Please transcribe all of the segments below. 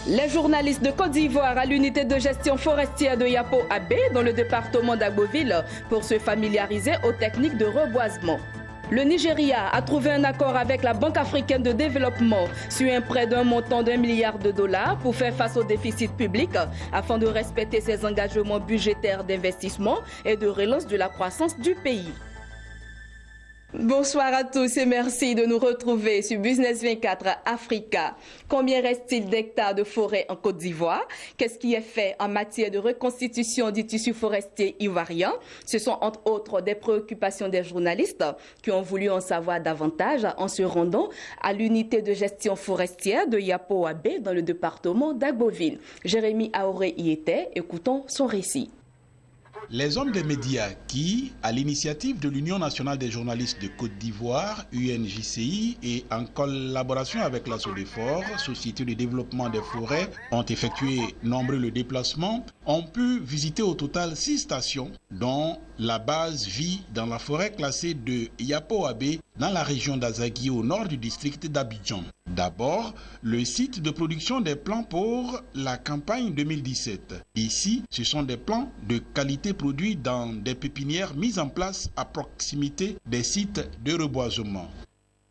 Les journalistes de Côte d'Ivoire à l'unité de gestion forestière de Yapo Abe dans le département d'Agboville pour se familiariser aux techniques de reboisement. Le Nigeria a trouvé un accord avec la Banque africaine de développement sur un prêt d'un montant d'1 milliard de dollars pour faire face au déficit public afin de respecter ses engagements budgétaires d'investissement et de relance de la croissance du pays. Bonsoir à tous et merci de nous retrouver sur Business 24 Africa. Combien reste-t-il d'hectares de forêt en Côte d'Ivoire? Qu'est-ce qui est fait en matière de reconstitution du tissu forestier ivoirien? Ce sont entre autres des préoccupations des journalistes qui ont voulu en savoir davantage en se rendant à l'unité de gestion forestière de Yapo Abe dans le département d'Agboville. Jérémy Aoré y était, écoutons son récit. Les hommes des médias qui, à l'initiative de l'Union nationale des journalistes de Côte d'Ivoire, UNJCI, et en collaboration avec la SODEFOR, Société de développement des forêts, ont effectué nombreux déplacements, ont pu visiter au total 6 stations, dont la base vit dans la forêt classée de Yapo Abe, dans la région d'Azagui, au nord du district d'Abidjan. D'abord, le site de production des plants pour la campagne 2017. Ici, ce sont des plants de qualité produits dans des pépinières mises en place à proximité des sites de reboisement.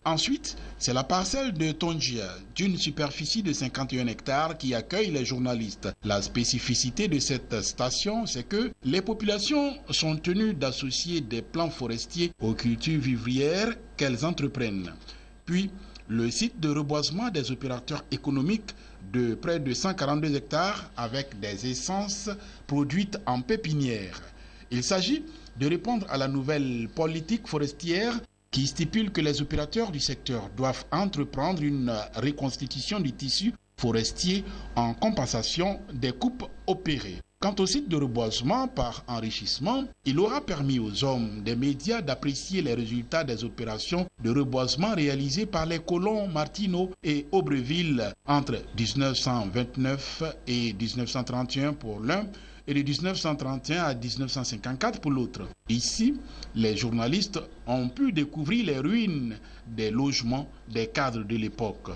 Ensuite, c'est la parcelle de Tongia, d'une superficie de 51 hectares qui accueille les journalistes. La spécificité de cette station, c'est que les populations sont tenues d'associer des plants forestiers aux cultures vivrières qu'elles entreprennent. Puis, le site de reboisement des opérateurs économiques de près de 142 hectares avec des essences produites en pépinière. Il s'agit de répondre à la nouvelle politique forestière qui stipule que les opérateurs du secteur doivent entreprendre une reconstitution du tissu forestier en compensation des coupes opérées. Quant au site de reboisement par enrichissement, il aura permis aux hommes des médias d'apprécier les résultats des opérations de reboisement réalisées par les colons Martino et Aubreville entre 1929 et 1931 pour l'un et de 1931 à 1954 pour l'autre. Ici, les journalistes ont pu découvrir les ruines des logements des cadres de l'époque.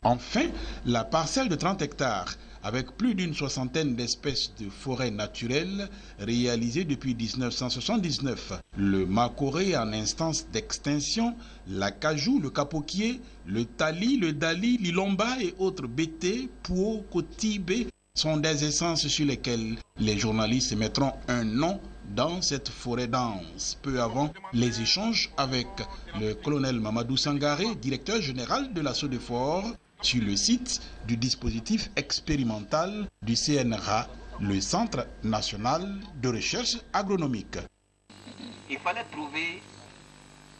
Enfin, la parcelle de 30 hectares avec plus d'une soixantaine d'espèces de forêts naturelles réalisées depuis 1979. Le macoré en instance d'extinction, l'acajou, le capoquier, le tali, le dali, l'ilomba et autres bétés, puo, cotibé sont des essences sur lesquelles les journalistes mettront un nom dans cette forêt dense. Peu avant les échanges avec le colonel Mamadou Sangaré, directeur général de la SODEFOR, sur le site du dispositif expérimental du CNRA, le Centre national de recherche agronomique. Il fallait trouver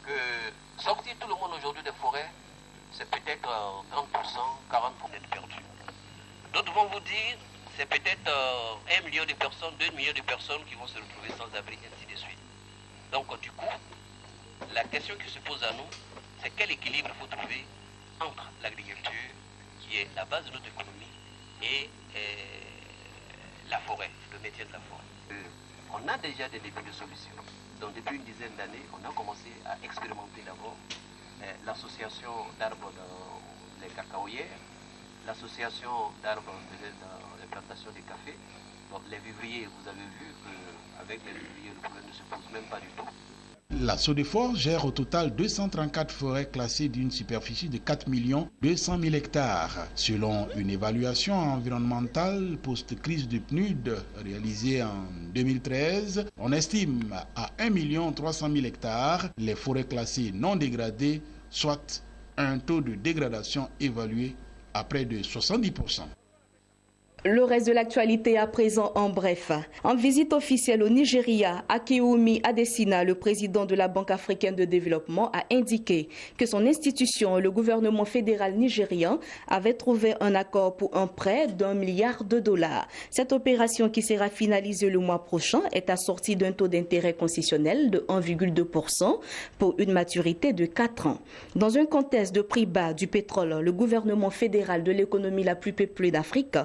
que sortir tout le monde aujourd'hui des forêts, c'est peut-être 30%, 40% d'être perdu. D'autres vont vous dire, c'est peut-être 1 million de personnes, 2 millions de personnes qui vont se retrouver sans abri, ainsi de suite. Donc du coup, la question qui se pose à nous, c'est quel équilibre il faut trouver entre l'agriculture, qui est la base de notre économie, et la forêt, le métier de la forêt. On a déjà des débuts de solutions. Donc depuis une dizaine d'années, on a commencé à expérimenter d'abord l'association d'arbres dans les cacaoyères, l'association d'arbres dans les plantations de café. Donc les vivriers, vous avez vu qu'avec les vivriers, le problème ne se pose même pas du tout. La SODEFOR gère au total 234 forêts classées d'une superficie de 4 200 000 hectares. Selon une évaluation environnementale post-crise du PNUD réalisée en 2013, on estime à 1 300 000 hectares les forêts classées non dégradées, soit un taux de dégradation évalué à près de 70%. Le reste de l'actualité à présent en bref. En visite officielle au Nigeria, Akeumi Adesina, le président de la Banque africaine de développement, a indiqué que son institution, le gouvernement fédéral nigérian, avait trouvé un accord pour un prêt d'1 milliard de dollars. Cette opération qui sera finalisée le mois prochain est assortie d'un taux d'intérêt concessionnel de 1,2% pour une maturité de 4 ans. Dans un contexte de prix bas du pétrole, le gouvernement fédéral de l'économie la plus peuplée d'Afrique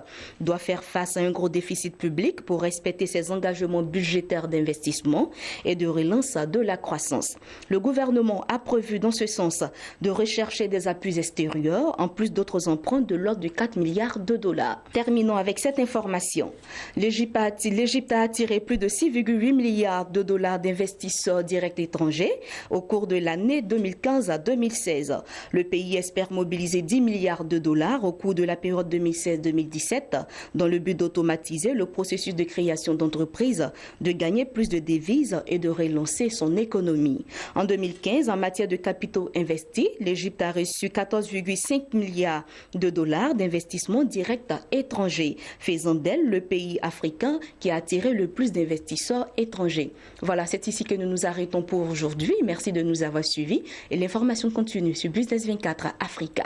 doit faire face à un gros déficit public pour respecter ses engagements budgétaires d'investissement et de relance de la croissance. Le gouvernement a prévu dans ce sens de rechercher des appuis extérieurs en plus d'autres emprunts de l'ordre de 4 milliards de dollars. Terminons avec cette information. L'Égypte a attiré plus de 6,8 milliards de dollars d'investisseurs directs étrangers au cours de l'année 2015 à 2016. Le pays espère mobiliser 10 milliards de dollars au cours de la période 2016-2017 dans le but d'automatiser le processus de création d'entreprises, de gagner plus de devises et de relancer son économie. En 2015, en matière de capitaux investis, l'Égypte a reçu 14,5 milliards de dollars d'investissements directs étrangers, faisant d'elle le pays africain qui a attiré le plus d'investisseurs étrangers. Voilà, c'est ici que nous nous arrêtons pour aujourd'hui. Merci de nous avoir suivis et l'information continue sur BusinessDes 24 Africa.